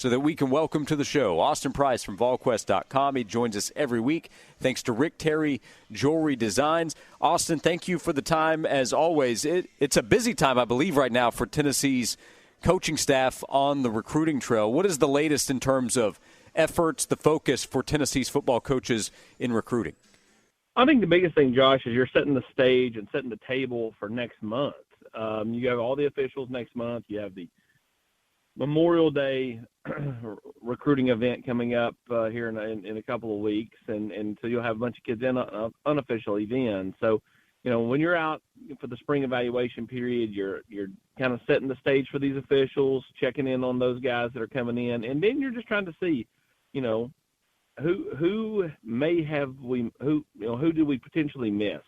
so that we can welcome to the show Austin Price from Volquest.com. He joins us every week thanks to Rick Terry Jewelry Designs. Austin, thank you for the time as always. It's a busy time, I believe, right now for Tennessee's coaching staff on the recruiting trail. What is the latest in terms of efforts, the focus for Tennessee's football coaches in recruiting? I think the biggest thing, Josh, is you're setting the stage and setting the table for next month. You have all the officials next month. You have the Memorial Day recruiting event coming up here in a couple of weeks, and so you'll have a bunch of kids in unofficial events. So, when you're out for the spring evaluation period, you're kind of setting the stage for these officials, checking in on those guys that are coming in, and then you're just trying to see, who do we potentially miss?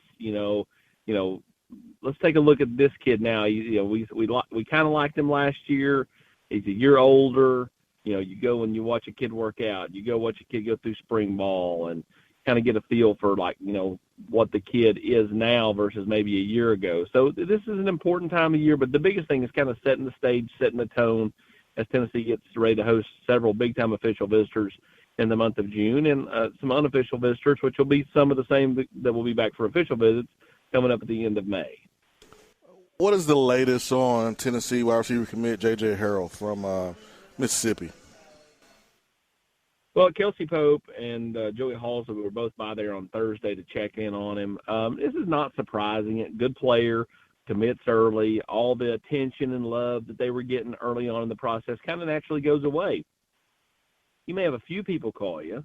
Let's take a look at this kid now. We kind of liked him last year. He's a year older. You go and you watch a kid work out. You go watch a kid go through spring ball and kind of get a feel for what the kid is now versus maybe a year ago. So this is an important time of year, but the biggest thing is kind of setting the stage, setting the tone as Tennessee gets ready to host several big-time official visitors in the month of June and some unofficial visitors, which will be some of the same that will be back for official visits coming up at the end of May. What is the latest on Tennessee wide receiver commit J.J. Harrell from Mississippi? Well, Kelsey Pope and Joey Halsey were both by there on Thursday to check in on him. This is not surprising. Good player, commits early. All the attention and love that they were getting early on in the process kind of naturally goes away. You may have a few people call you,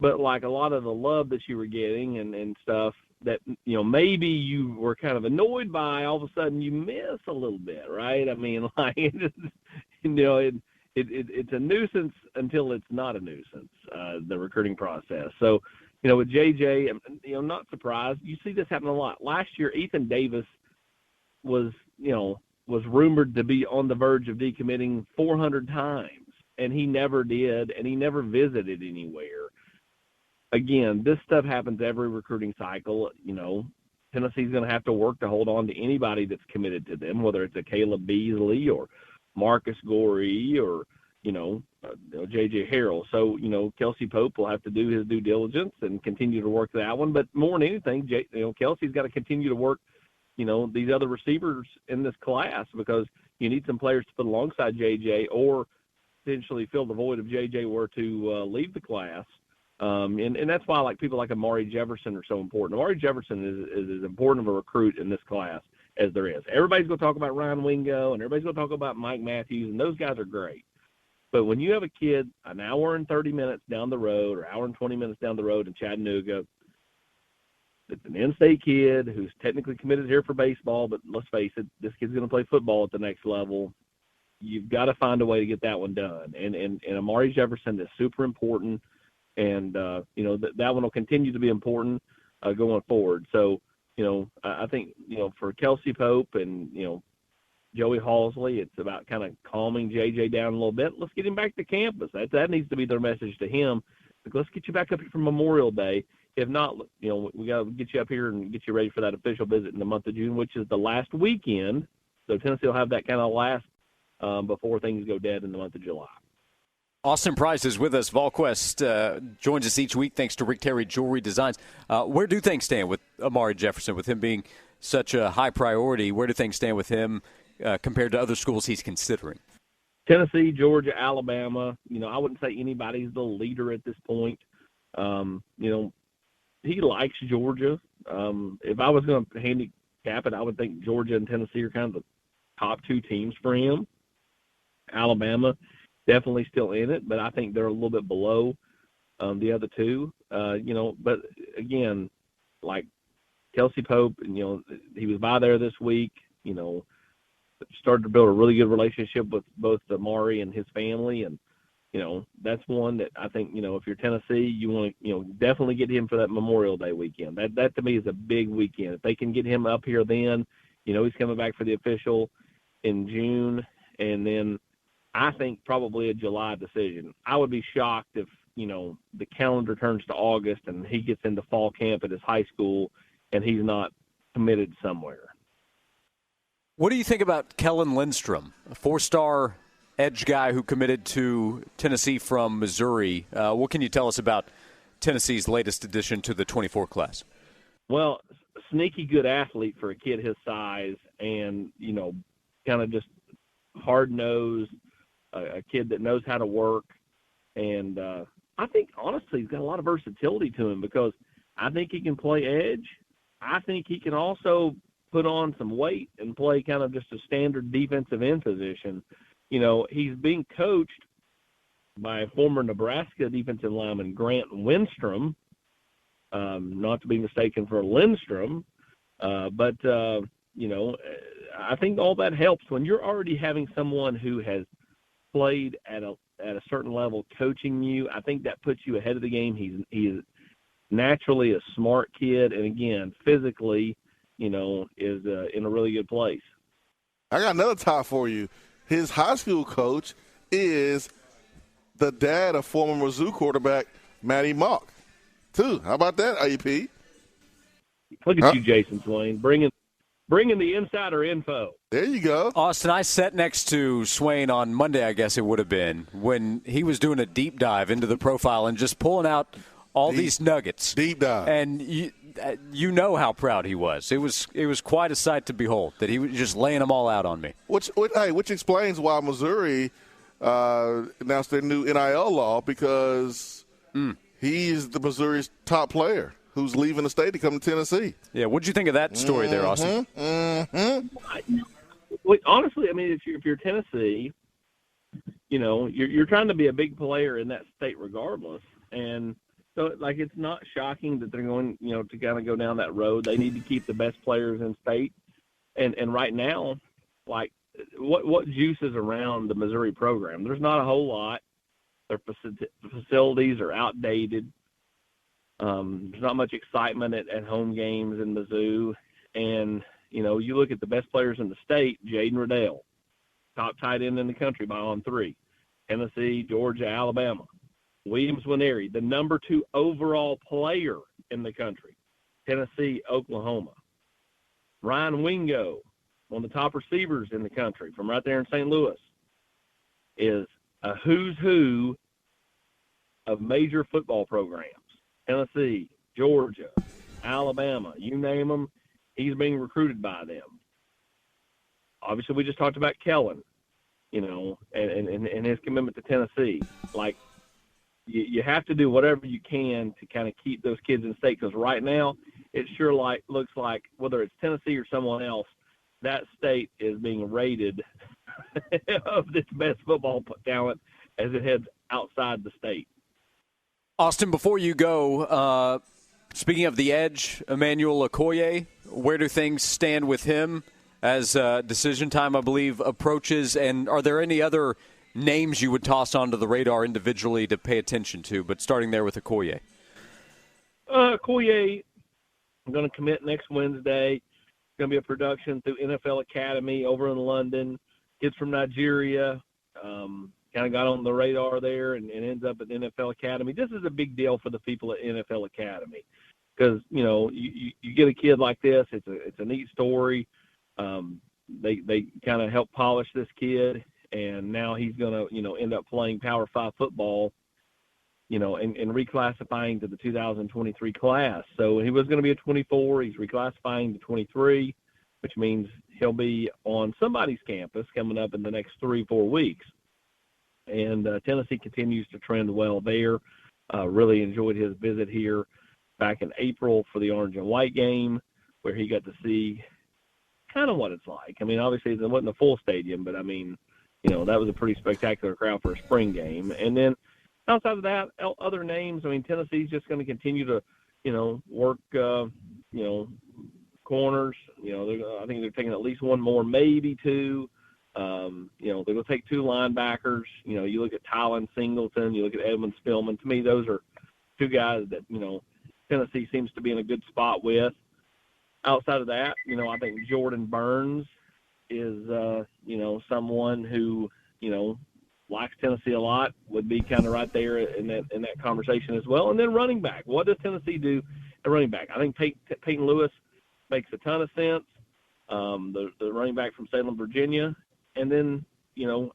but like a lot of the love that you were getting and stuff that, maybe you were kind of annoyed by, all of a sudden you miss a little bit, right? I mean, it's a nuisance until it's not a nuisance, the recruiting process. So, with JJ, not surprised. You see this happen a lot. Last year, Ethan Davis was rumored to be on the verge of decommitting 400 times, and he never did, and he never visited anywhere. Again, this stuff happens every recruiting cycle. Tennessee's going to have to work to hold on to anybody that's committed to them, whether it's a Caleb Beasley or Marcus Gorey or, J.J. Harrell. So, Kelsey Pope will have to do his due diligence and continue to work that one. But more than anything, Kelsey's got to continue to work, these other receivers in this class because you need some players to put alongside J.J. or potentially fill the void if J.J. were to leave the class. And that's why people like Amari Jefferson are so important. Amari Jefferson is as important of a recruit in this class as there is. Everybody's going to talk about Ryan Wingo, and everybody's going to talk about Mike Matthews, and those guys are great. But when you have a kid an hour and 30 minutes down the road or hour and 20 minutes down the road in Chattanooga, it's an in-state kid who's technically committed here for baseball, but let's face it, this kid's going to play football at the next level. You've got to find a way to get that one done. And Amari Jefferson is super important. And, that one will continue to be important going forward. So, I think, for Kelsey Pope and, Joey Halsey, it's about kind of calming J.J. down a little bit. Let's get him back to campus. That needs to be their message to him. Like, let's get you back up here for Memorial Day. If not, we got to get you up here and get you ready for that official visit in the month of June, which is the last weekend. So Tennessee will have that kind of last before things go dead in the month of July. Austin Price is with us. Volquest joins us each week thanks to Rick Terry Jewelry Designs. Where do things stand with Amari Jefferson, with him being such a high priority? Where do things stand with him compared to other schools he's considering? Tennessee, Georgia, Alabama. I wouldn't say anybody's the leader at this point. He likes Georgia. If I was going to handicap it, I would think Georgia and Tennessee are kind of the top two teams for him. Alabama definitely still in it, but I think they're a little bit below the other two. But again, like Kelsey Pope, he was by there this week, started to build a really good relationship with both Amari and his family. And, that's one that I think, if you're Tennessee, you want to, definitely get him for that Memorial Day weekend. That to me is a big weekend. If they can get him up here then, he's coming back for the official in June. And then I think probably a July decision. I would be shocked if, the calendar turns to August and he gets into fall camp at his high school and he's not committed somewhere. What do you think about Kellen Lindstrom, a 4-star edge guy who committed to Tennessee from Missouri. What can you tell us about Tennessee's latest addition to the 24 class? Well, sneaky good athlete for a kid his size, and kind of just hard-nosed, a kid that knows how to work. And I think, honestly, he's got a lot of versatility to him because I think he can play edge. I think he can also put on some weight and play kind of just a standard defensive end position. He's being coached by former Nebraska defensive lineman Grant Lindstrom, not to be mistaken for Lindstrom. But I think all that helps when you're already having someone who has played at a certain level coaching you. I think that puts you ahead of the game. He's naturally a smart kid, and again, physically, is in a really good place. I got another top for you. His high school coach is the dad of former Mizzou quarterback Matty Mock, too. How about that, IEP? Look at you, Jason Swain, bringing the insider info. There you go. Austin, I sat next to Swain on Monday, I guess it would have been, when he was doing a deep dive into the profile and just pulling out all these nuggets. Deep dive. And you know how proud he was. It was quite a sight to behold that he was just laying them all out on me. Which explains why Missouri announced their new NIL law, because he's the Missouri's top player who's leaving the state to come to Tennessee. Yeah, what'd you think of that story there, Austin? Honestly, I mean, if you're Tennessee, you're trying to be a big player in that state regardless, and so it's not shocking that they're going, to kind of go down that road. They need to keep the best players in state, and right now, what juice is around the Missouri program? There's not a whole lot. Their facilities are outdated. There's not much excitement at home games in Mizzou. And, you look at the best players in the state, Jaden Riddell, top tight end in the country by on 3. Tennessee, Georgia, Alabama. Williams Winery, the number 2 overall player in the country. Tennessee, Oklahoma. Ryan Wingo, one of the top receivers in the country from right there in St. Louis, is a who's who of major football programs. Tennessee, Georgia, Alabama, you name them, he's being recruited by them. Obviously, we just talked about Kellen, and his commitment to Tennessee. You have to do whatever you can to kind of keep those kids in state, because right now it sure looks like, whether it's Tennessee or someone else, that state is being rated of its best football talent as it heads outside the state. Austin, before you go, speaking of the edge, Emmanuel Okoye, where do things stand with him as decision time, I believe, approaches? And are there any other names you would toss onto the radar individually to pay attention to, but starting there with Okoye? Okoye, I'm going to commit next Wednesday. It's going to be a production through NFL Academy over in London. Kids from Nigeria. Kind of got on the radar there and ends up at NFL Academy. This is a big deal for the people at NFL Academy because, you get a kid like this. It's a neat story. They kind of help polish this kid, and now he's going to, end up playing Power 5 football, and reclassifying to the 2023 class. So he was going to be a 24. He's reclassifying to 23, which means he'll be on somebody's campus coming up in the next 3-4 weeks. And Tennessee continues to trend well there. Really enjoyed his visit here back in April for the orange and white game, where he got to see kind of what it's like. I mean, obviously it wasn't a full stadium, but I mean, that was a pretty spectacular crowd for a spring game. And then outside of that, other names, I mean, Tennessee's just going to continue to, work, corners. I think they're taking at least one more, maybe 2. They're going to take 2 linebackers. You look at Tylen Singleton, you look at Edmund Spillman. To me, those are 2 guys that, Tennessee seems to be in a good spot with. Outside of that, I think Jordan Burns is, someone who, likes Tennessee a lot, would be kind of right there in that conversation as well. And then running back. What does Tennessee do at running back? I think Peyton Lewis makes a ton of sense. The running back from Salem, Virginia. And then,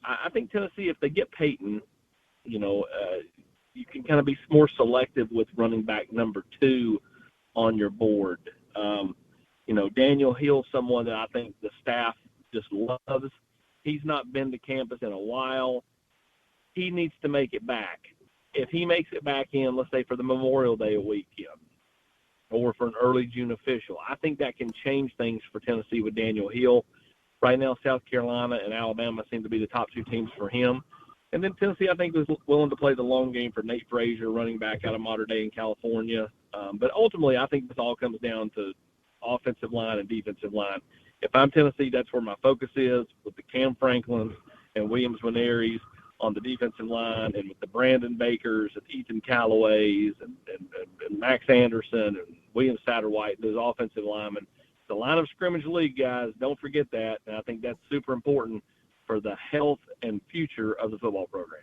I think Tennessee, if they get Peyton, you can kind of be more selective with running back number 2 on your board. Daniel Hill's someone that I think the staff just loves. He's not been to campus in a while. He needs to make it back. If he makes it back in, let's say for the Memorial Day weekend or for an early June official, I think that can change things for Tennessee with Daniel Hill. Right now, South Carolina and Alabama seem to be the top 2 teams for him. And then Tennessee, I think, was willing to play the long game for Nate Frazier, running back out of Mater Dei in California. But ultimately, I think this all comes down to offensive line and defensive line. If I'm Tennessee, that's where my focus is, with the Cam Franklins and Williams Wineries on the defensive line, and with the Brandon Bakers and Ethan Callaways and Max Anderson and William Satterwhite, those offensive linemen. The line of scrimmage league, guys, don't forget that. And I think that's super important for the health and future of the football program.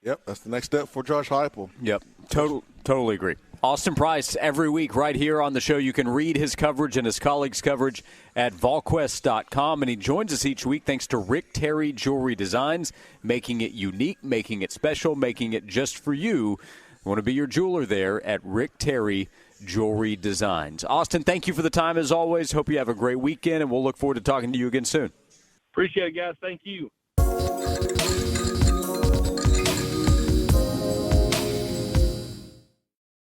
Yep, that's the next step for Josh Heupel. Yep, totally agree. Austin Price, every week right here on the show. You can read his coverage and his colleagues' coverage at Volquest.com. And he joins us each week thanks to Rick Terry Jewelry Designs, making it unique, making it special, making it just for you. You want to be your jeweler there at Rick Terry Jewelry Designs. Austin, thank you for the time as always. Hope you have a great weekend, and we'll look forward to talking to you again soon. Appreciate it, guys. Thank you.